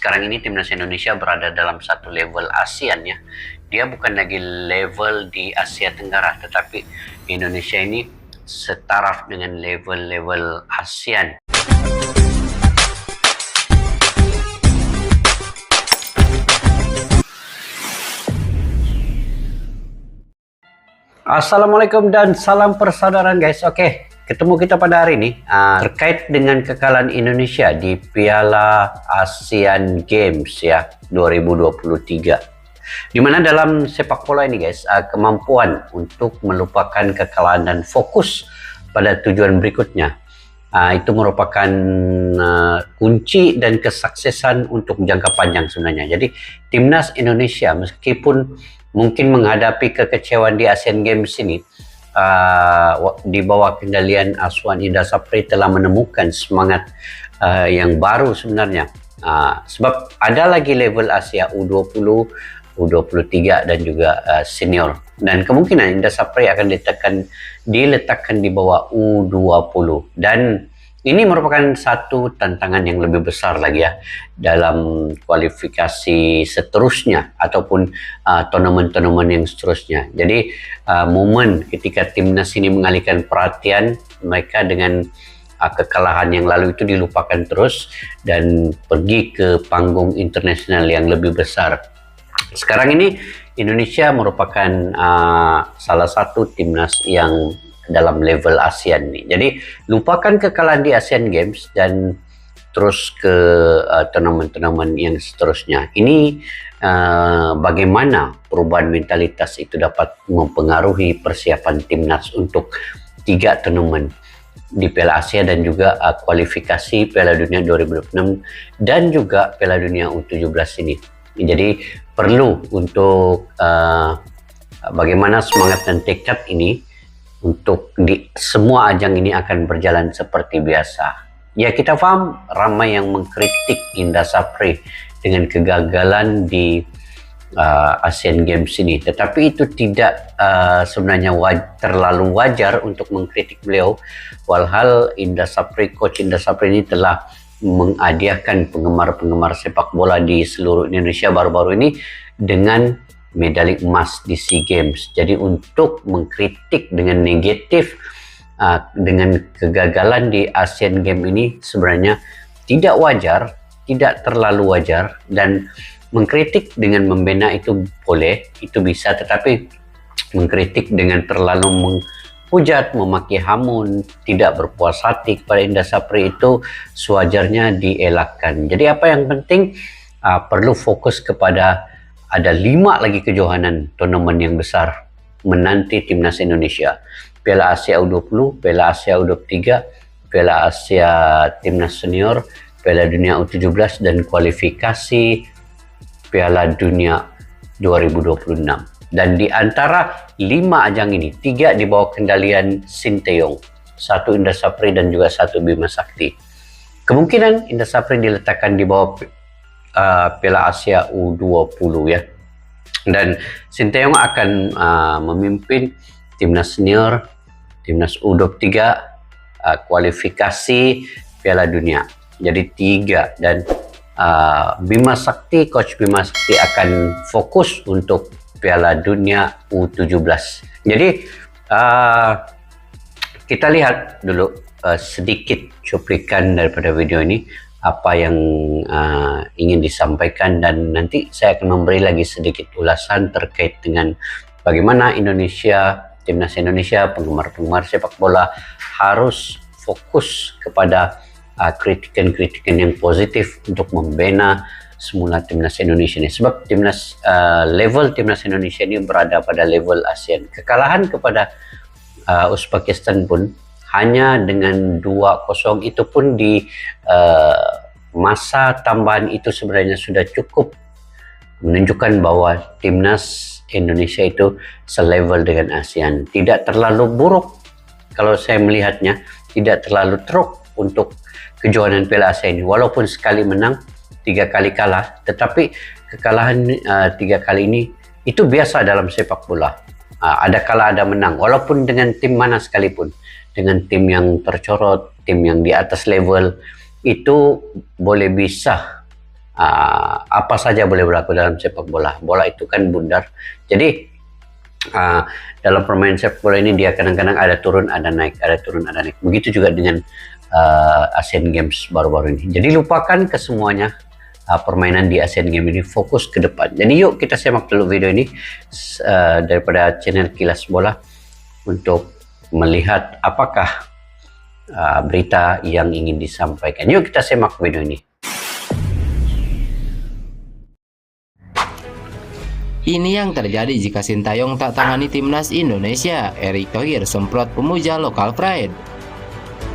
sekarang ini timnas Indonesia berada dalam satu level ASEAN ya. Dia bukan lagi level di Asia Tenggara, tetapi Indonesia ini setaraf dengan level-level ASEAN. Assalamualaikum dan salam persaudaraan guys. Oke, ketemu kita pada hari ini terkait dengan kekalahan Indonesia di Piala ASEAN Games ya 2023. Dimana dalam sepak bola ini guys, kemampuan untuk melupakan kekalahan dan fokus pada tujuan berikutnya itu merupakan kunci dan kesuksesan untuk jangka panjang sebenarnya. Jadi timnas Indonesia meskipun mungkin menghadapi kekecewaan di Asian Games ini, di bawah kendalian Aswan Indra Sapri telah menemukan semangat yang baru sebenarnya. Sebab ada lagi level Asia U20, U23 dan juga senior. Dan kemungkinan Indra Sapri akan diletakkan di bawah U20. Dan ini merupakan satu tantangan yang lebih besar lagi ya dalam kualifikasi seterusnya ataupun tournament-tournament yang seterusnya. Jadi momen ketika timnas ini mengalihkan perhatian mereka dengan kekalahan yang lalu itu dilupakan terus dan pergi ke panggung internasional yang lebih besar. Sekarang ini Indonesia merupakan salah satu timnas yang dalam level ASEAN nih. Jadi lupakan kekalahan di Asian Games dan terus ke turnamen-turnamen yang seterusnya. Ini bagaimana perubahan mentalitas itu dapat mempengaruhi persiapan timnas untuk 3 turnamen di Piala Asia dan juga kualifikasi Piala Dunia 2026 dan juga Piala Dunia U17 ini. Jadi perlu untuk bagaimana semangat dan tekad ini untuk di semua ajang ini akan berjalan seperti biasa. Ya, kita paham ramai yang mengkritik Indra Sapri dengan kegagalan di Asian Games ini. Tetapi itu tidak sebenarnya terlalu wajar untuk mengkritik beliau. Walhal Coach Indra Sapri ini telah menghadiahkan penggemar-penggemar sepak bola di seluruh Indonesia baru-baru ini dengan medali emas di SEA Games. Jadi untuk mengkritik dengan negatif dengan kegagalan di Asian Games ini sebenarnya tidak wajar, tidak terlalu wajar, dan mengkritik dengan membina itu boleh, itu bisa, tetapi mengkritik dengan terlalu menghujat, memaki hamun, tidak berpuas hati kepada Indra Sapri itu sewajarnya dielakkan. Jadi apa yang penting perlu fokus kepada ada 5 lagi kejohanan turnamen yang besar menanti timnas Indonesia. Piala Asia U20, Piala Asia U23, Piala Asia Timnas Senior, Piala Dunia U17 dan kualifikasi Piala Dunia 2026. Dan di antara 5 ajang ini, 3 di bawah kendalian Sinteyong, 1 Indra Sapri dan juga 1 Bima Sakti. Kemungkinan Indra Sapri diletakkan di bawah Piala Asia U20 ya, dan Sinteyong akan memimpin timnas senior, timnas U23, kualifikasi Piala Dunia. Jadi 3, dan Coach Bima Sakti akan fokus untuk Piala Dunia U17. Jadi kita lihat dulu sedikit cuplikan daripada video ini, apa yang ingin disampaikan, dan nanti saya akan memberi lagi sedikit ulasan terkait dengan bagaimana timnas Indonesia, penggemar-penggemar sepak bola harus fokus kepada kritikan-kritikan yang positif untuk membina semula timnas Indonesia ini. Sebab level timnas Indonesia ini berada pada level ASEAN. Kekalahan kepada Uzbekistan pun hanya dengan 2-0 itu pun di masa tambahan itu sebenarnya sudah cukup menunjukkan bahwa timnas Indonesia itu selevel dengan ASEAN. Tidak terlalu buruk kalau saya melihatnya, tidak terlalu teruk untuk kejohanan Piala Asia ini. Walaupun sekali menang, 3 kali kalah, tetapi kekalahan 3 kali ini itu biasa dalam sepak bola. Ada kalah, ada menang, walaupun dengan tim mana sekalipun. Dengan tim yang tercorot, tim yang di atas level, itu boleh bisa apa saja boleh berlaku dalam sepak bola. Bola itu kan bundar. Jadi dalam permainan sepak bola ini dia kadang-kadang ada turun, ada naik, ada turun, ada naik. Begitu juga dengan Asian Games baru-baru ini. Jadi lupakan kesemuanya permainan di Asian Games ini, fokus ke depan. Jadi yuk kita simak dulu video ini daripada channel Kilas Bola untuk melihat apakah berita yang ingin disampaikan. Yuk kita simak video ini. Ini yang terjadi jika Sintayong tak tangani timnas Indonesia. Erick Thohir semprot pemuja lokal pride.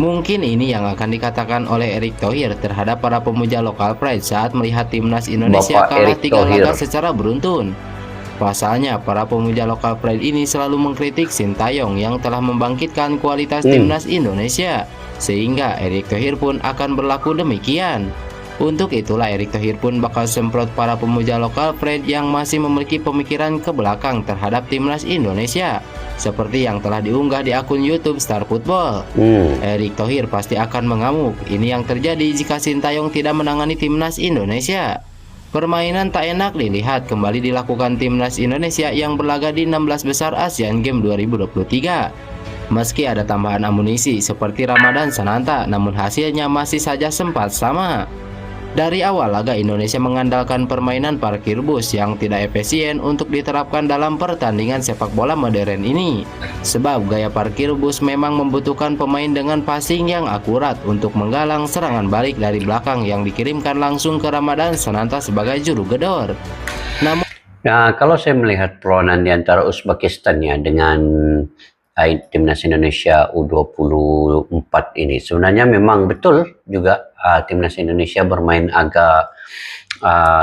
Mungkin ini yang akan dikatakan oleh Erick Thohir terhadap para pemuja lokal pride saat melihat timnas Indonesia kalah 3 laga secara beruntun. Pasalnya, para pemuja lokal pride ini selalu mengkritik Sintayong yang telah membangkitkan kualitas timnas Indonesia, sehingga Erick Thohir pun akan berlaku demikian. Untuk itulah Erick Thohir pun bakal semprot para pemuja lokal pride yang masih memiliki pemikiran ke belakang terhadap timnas Indonesia, seperti yang telah diunggah di akun YouTube Star Football. Erick Thohir pasti akan mengamuk. Ini yang terjadi jika Sintayong tidak menangani timnas Indonesia. Permainan tak enak dilihat kembali dilakukan timnas Indonesia yang berlaga di 16 besar Asian Games 2023. Meski ada tambahan amunisi seperti Ramadan Sananta, namun hasilnya masih saja sempat sama. Dari awal laga Indonesia mengandalkan permainan parkir bus yang tidak efisien untuk diterapkan dalam pertandingan sepak bola modern ini. Sebab gaya parkir bus memang membutuhkan pemain dengan passing yang akurat untuk menggalang serangan balik dari belakang yang dikirimkan langsung ke Ramadan Sananta sebagai juru gedor. Namun, kalau saya melihat perlawanan di antara Uzbekistan ya dengan timnas Indonesia U24 ini, sebenarnya memang betul juga timnas Indonesia bermain agak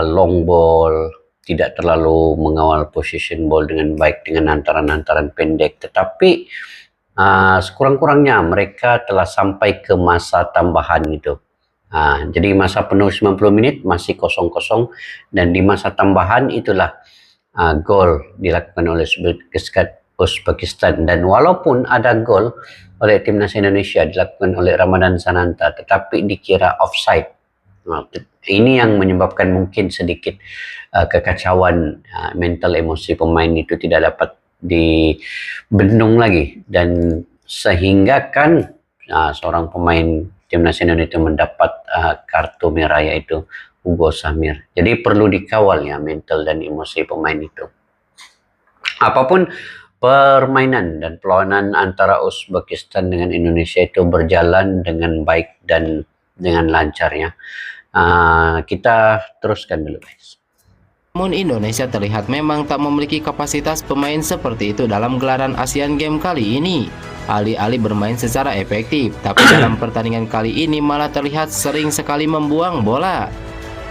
long ball, tidak terlalu mengawal position ball dengan baik dengan antaran-antaran pendek, tetapi sekurang-kurangnya mereka telah sampai ke masa tambahan itu. Jadi masa penuh 90 menit masih 0-0, dan di masa tambahan itulah gol dilakukan oleh Uzbekistan, dan walaupun ada gol oleh timnas Indonesia dilakukan oleh Ramadan Sananta tetapi dikira offside. Ini yang menyebabkan mungkin sedikit kekacauan, mental emosi pemain itu tidak dapat dibendung lagi, dan sehingga kan seorang pemain timnas Indonesia mendapat kartu merah, yaitu Hugo Samir. Jadi perlu dikawal ya mental dan emosi pemain itu. Apapun permainan dan perlawanan antara Uzbekistan dengan Indonesia itu berjalan dengan baik dan dengan lancar ya. Kita teruskan dulu guys. Namun Indonesia terlihat memang tak memiliki kapasitas pemain seperti itu dalam gelaran Asian Games kali ini. Alih-alih bermain secara efektif, tapi dalam pertandingan kali ini malah terlihat sering sekali membuang bola.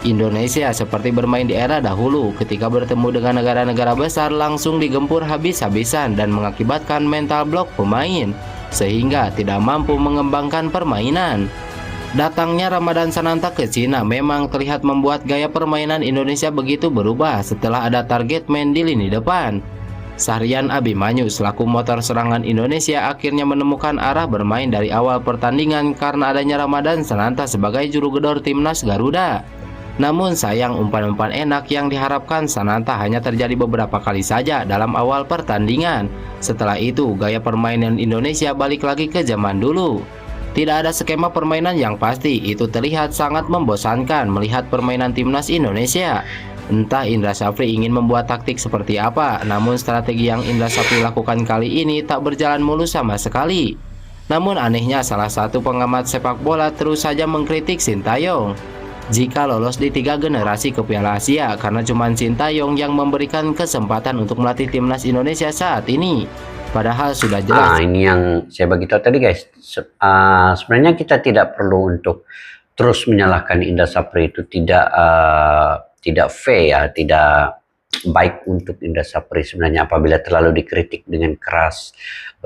Indonesia seperti bermain di era dahulu ketika bertemu dengan negara-negara besar langsung digempur habis-habisan dan mengakibatkan mental blok pemain sehingga tidak mampu mengembangkan permainan. Datangnya Ramadan Sananta ke Cina memang terlihat membuat gaya permainan Indonesia begitu berubah setelah ada target man di lini depan. Sahrian Abimanyu selaku motor serangan Indonesia akhirnya menemukan arah bermain dari awal pertandingan karena adanya Ramadan Sananta sebagai juru gedor timnas Garuda. Namun sayang, umpan-umpan enak yang diharapkan Sananta hanya terjadi beberapa kali saja dalam awal pertandingan. Setelah itu gaya permainan Indonesia balik lagi ke zaman dulu. Tidak ada skema permainan yang pasti, itu terlihat sangat membosankan melihat permainan timnas Indonesia. Entah Indra Syafri ingin membuat taktik seperti apa, namun strategi yang Indra Syafri lakukan kali ini tak berjalan mulus sama sekali. Namun anehnya salah satu pengamat sepak bola terus saja mengkritik Sintayong jika lolos di 3 generasi ke Piala Asia karena cuma Sintayong yang memberikan kesempatan untuk melatih timnas Indonesia saat ini. Padahal sudah jelas. Ini yang saya bagi tahu tadi guys. Sebenarnya kita tidak perlu untuk terus menyalahkan Indra Syafri, itu tidak fair ya, tidak baik untuk Indra Syafri sebenarnya apabila terlalu dikritik dengan keras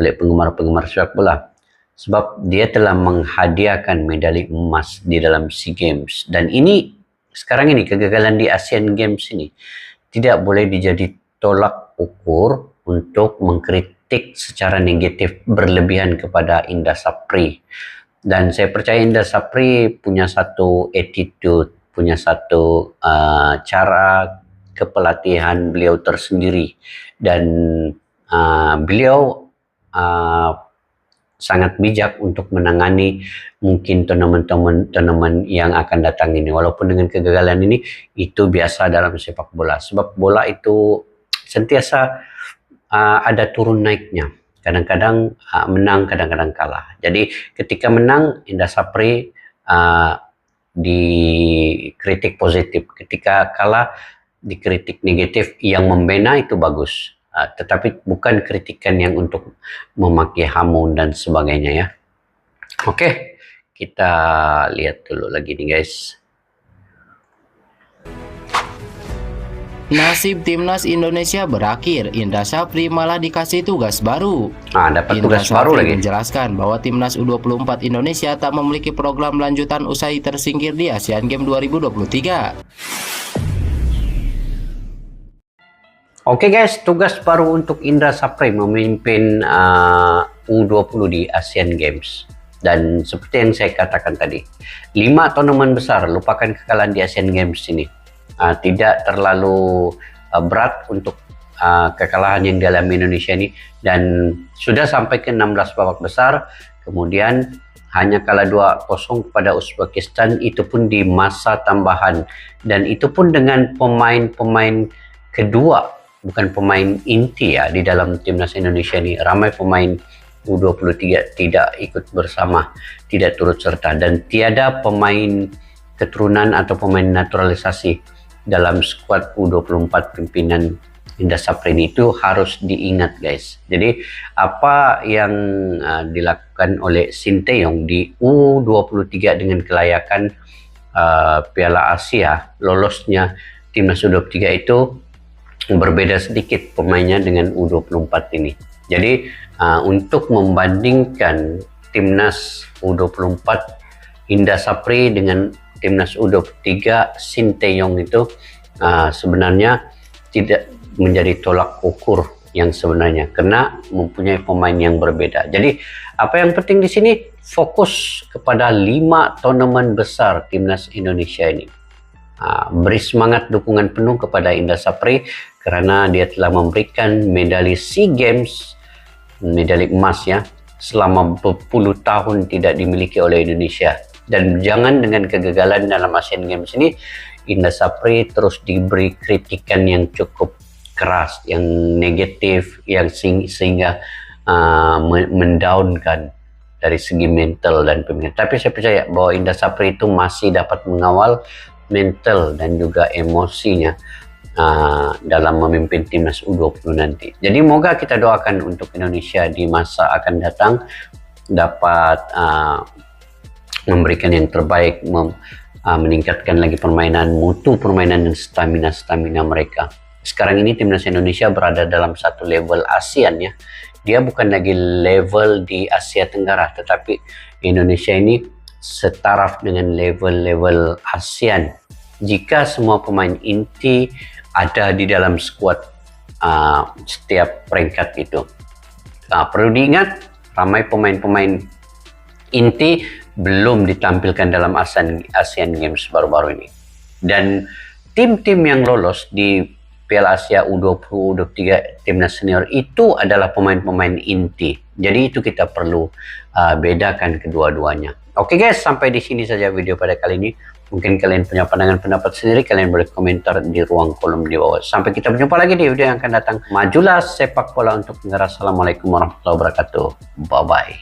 oleh penggemar-penggemar sepak bola. Sebab dia telah menghadiahkan medali emas di dalam SEA Games. Dan ini, sekarang ini, kegagalan di Asian Games ini tidak boleh dijadi tolak ukur untuk mengkritik secara negatif berlebihan kepada Indra Syafri. Dan saya percaya Indra Syafri punya satu attitude punya satu cara kepelatihan beliau tersendiri, dan beliau sangat bijak untuk menangani mungkin turnamen yang akan datang ini. Walaupun dengan kegagalan ini, itu biasa dalam sepak bola. Sebab bola itu sentiasa ada turun naiknya. Kadang-kadang menang, kadang-kadang kalah. Jadi ketika menang, Indra Sapri dikritik positif. Ketika kalah, dikritik negatif. Yang membina itu bagus. Tetapi bukan kritikan yang untuk memaki hamun dan sebagainya ya. Oke, kita lihat dulu lagi nih guys. Nasib timnas Indonesia berakhir, Indra Sapri malah dikasih tugas baru. Dapat Indra tugas baru Sapri lagi. menjelaskan bahwa timnas U24 Indonesia tak memiliki program lanjutan usai tersingkir di Asian Games 2023. Oke guys, tugas baru untuk Indra Sapri memimpin U20 di Asian Games. Dan seperti yang saya katakan tadi, 5 turnamen besar, lupakan kekalahan di Asian Games ini. Tidak terlalu berat untuk kekalahan yang dialami Indonesia ini, dan sudah sampai ke 16 babak besar, kemudian hanya kalah 2-0 kepada Uzbekistan, itu pun di masa tambahan, dan itu pun dengan pemain-pemain kedua, bukan pemain inti ya di dalam timnas Indonesia ini. Ramai pemain U23 tidak ikut bersama, tidak turut serta, dan tiada pemain keturunan atau pemain naturalisasi dalam skuad U24 pimpinan Indra Sapri ini. Itu harus diingat guys. Jadi apa yang dilakukan oleh Sinteyong di U23 dengan kelayakan Piala Asia, lolosnya timnas U23 itu berbeda sedikit pemainnya dengan U24 ini. Jadi untuk membandingkan timnas U24 Indra Sapri dengan timnas U23 Sinteyong itu sebenarnya tidak menjadi tolak ukur yang sebenarnya, karena mempunyai pemain yang berbeda. Jadi apa yang penting di sini, fokus kepada 5 turnamen besar timnas Indonesia ini. Beri semangat dukungan penuh kepada Indra Sapri karena dia telah memberikan medali SEA Games, medali emas ya, selama berpuluh tahun tidak dimiliki oleh Indonesia. Dan jangan dengan kegagalan dalam Asian Games ini, Indra Sapri terus diberi kritikan yang cukup keras, yang negatif, yang sehingga mendownkan dari segi mental dan pemikiran. Tapi saya percaya bahwa Indra Sapri itu masih dapat mengawal mental dan juga emosinya dalam memimpin timnas U20 nanti. Jadi moga kita doakan untuk Indonesia di masa akan datang dapat memberikan yang terbaik, meningkatkan lagi permainan, mutu permainan dan stamina mereka. Sekarang ini timnas Indonesia berada dalam satu level ASEAN ya. Dia bukan lagi level di Asia Tenggara, tetapi Indonesia ini setaraf dengan level-level ASEAN. Jika semua pemain inti ada di dalam skuad setiap peringkat itu. Perlu diingat, ramai pemain-pemain inti belum ditampilkan dalam Asian Games baru-baru ini. Dan tim-tim yang lolos di Piala Asia U20, U23 timnas senior itu adalah pemain-pemain inti. Jadi itu kita perlu bedakan kedua-duanya. Oke guys, sampai di sini saja video pada kali ini. Mungkin kalian punya pandangan pendapat sendiri, kalian boleh komentar di ruang kolom di bawah. Sampai kita berjumpa lagi di video yang akan datang. Majulah sepak bola untuk negara. Assalamualaikum warahmatullahi wabarakatuh. Bye-bye.